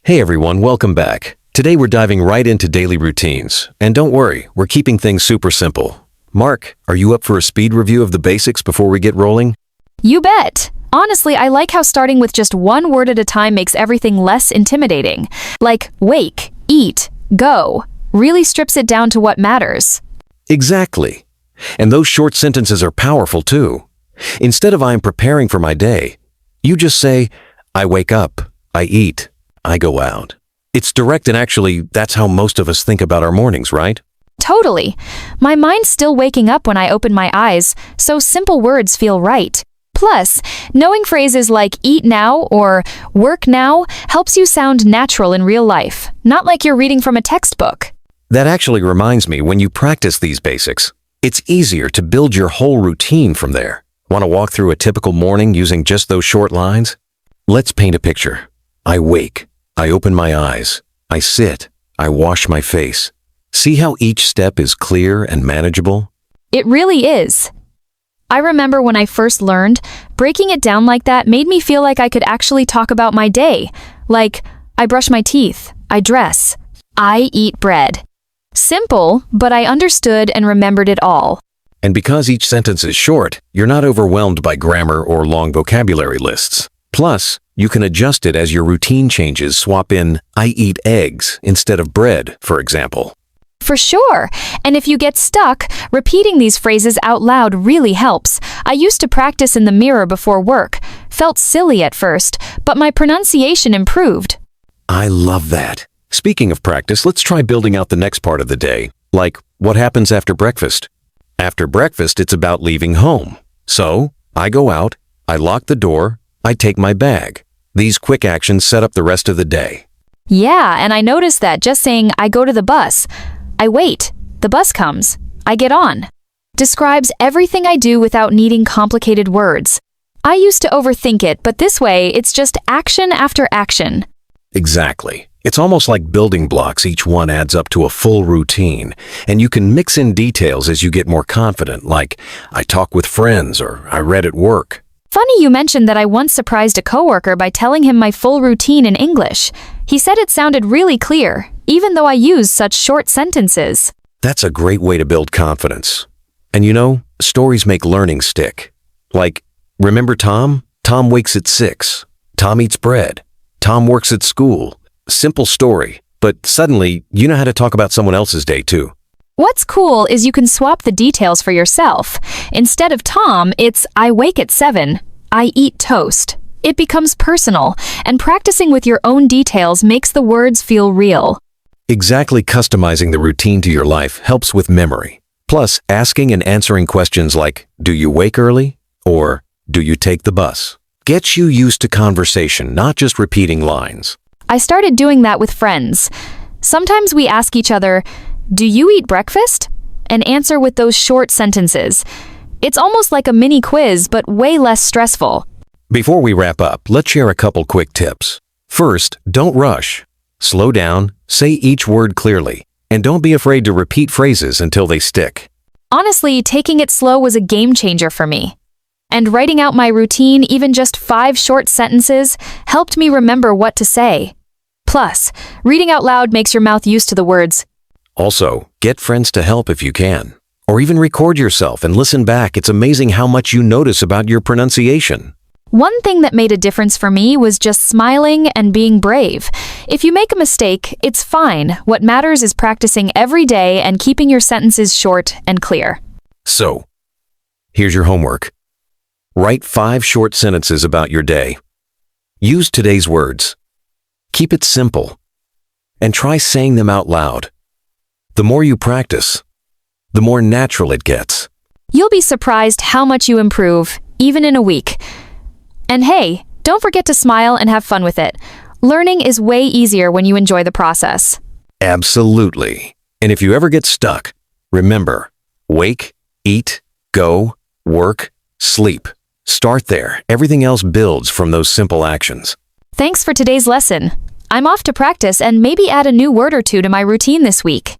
Hey everyone, welcome back. Today we're diving right into daily routines. And don't worry, we're keeping things super simple. Mark, are you up for a speed review of the basics before we get rolling? You bet! Honestly, I like how starting with just one word at a time makes everything less intimidating. Like wake, eat, go. Really strips it down to what matters. Exactly. And those short sentences are powerful too. Instead of I'm preparing for my day, you just say, I wake up, I eat, I go out. It's direct and actually, that's how most of us think about our mornings, right? Totally. My mind's still waking up when I open my eyes, so simple words feel right. Plus, knowing phrases like eat now or work now helps you sound natural in real life, not like you're reading from a textbook. That actually reminds me, when you practice these basics, it's easier to build your whole routine from there. Want to walk through a typical morning using just those short lines? Let's paint a picture. I wake. I open my eyes. I sit. I wash my face. See how each step is clear and manageable? It really is. I remember when I first learned, breaking it down like that made me feel like I could actually talk about my day. Like, I brush my teeth, I dress, I eat bread. Simple, but I understood and remembered it all. And because each sentence is short, you're not overwhelmed by grammar or long vocabulary lists. Plus, you can adjust it as your routine changes. Swap in, I eat eggs instead of bread, for example. For sure. And if you get stuck, repeating these phrases out loud really helps. I used to practice in the mirror before work. Felt silly at first, but my pronunciation improved. I love that. Speaking of practice, let's try building out the next part of the day. Like, what happens after breakfast? After breakfast, it's about leaving home. So, I go out, I lock the door, I take my bag. These quick actions set up the rest of the day. Yeah, and I noticed that just saying I go to the bus, I wait, the bus comes, I get on, describes everything I do without needing complicated words. I used to overthink it, but this way it's just action after action. Exactly. It's almost like building blocks. Each one adds up to a full routine, and you can mix in details as you get more confident, like I talk with friends or I read at work. Funny you mentioned that I once surprised a coworker by telling him my full routine in English. He said it sounded really clear, even though I used such short sentences. That's a great way to build confidence. And you know, stories make learning stick. Like, remember Tom? Tom wakes at 6. Tom eats bread. Tom works at school. Simple story, but suddenly you know how to talk about someone else's day too. What's cool is you can swap the details for yourself. Instead of Tom, it's I wake at 7, I eat toast. It becomes personal, and practicing with your own details makes the words feel real. Exactly, customizing the routine to your life helps with memory. Plus, asking and answering questions like, do you wake early? Or, do you take the bus? Gets you used to conversation, not just repeating lines. I started doing that with friends. Sometimes we ask each other, do you eat breakfast? And answer with those short sentences. It's almost like a mini quiz, but way less stressful. Before we wrap up, let's share a couple quick tips. First, don't rush. Slow down, say each word clearly, and don't be afraid to repeat phrases until they stick. Honestly, taking it slow was a game changer for me. And writing out my routine, even just 5 short sentences, helped me remember what to say. Plus, reading out loud makes your mouth used to the words. Also, get friends to help if you can. Or even record yourself and listen back. It's amazing how much you notice about your pronunciation. One thing that made a difference for me was just smiling and being brave. If you make a mistake, it's fine. What matters is practicing every day and keeping your sentences short and clear. So, here's your homework. Write 5 short sentences about your day. Use today's words. Keep it simple. And try saying them out loud. The more you practice, the more natural it gets. You'll be surprised how much you improve, even in a week. And hey, don't forget to smile and have fun with it. Learning is way easier when you enjoy the process. Absolutely. And if you ever get stuck, remember, wake, eat, go, work, sleep. Start there. Everything else builds from those simple actions. Thanks for today's lesson. I'm off to practice and maybe add a new word or two to my routine this week.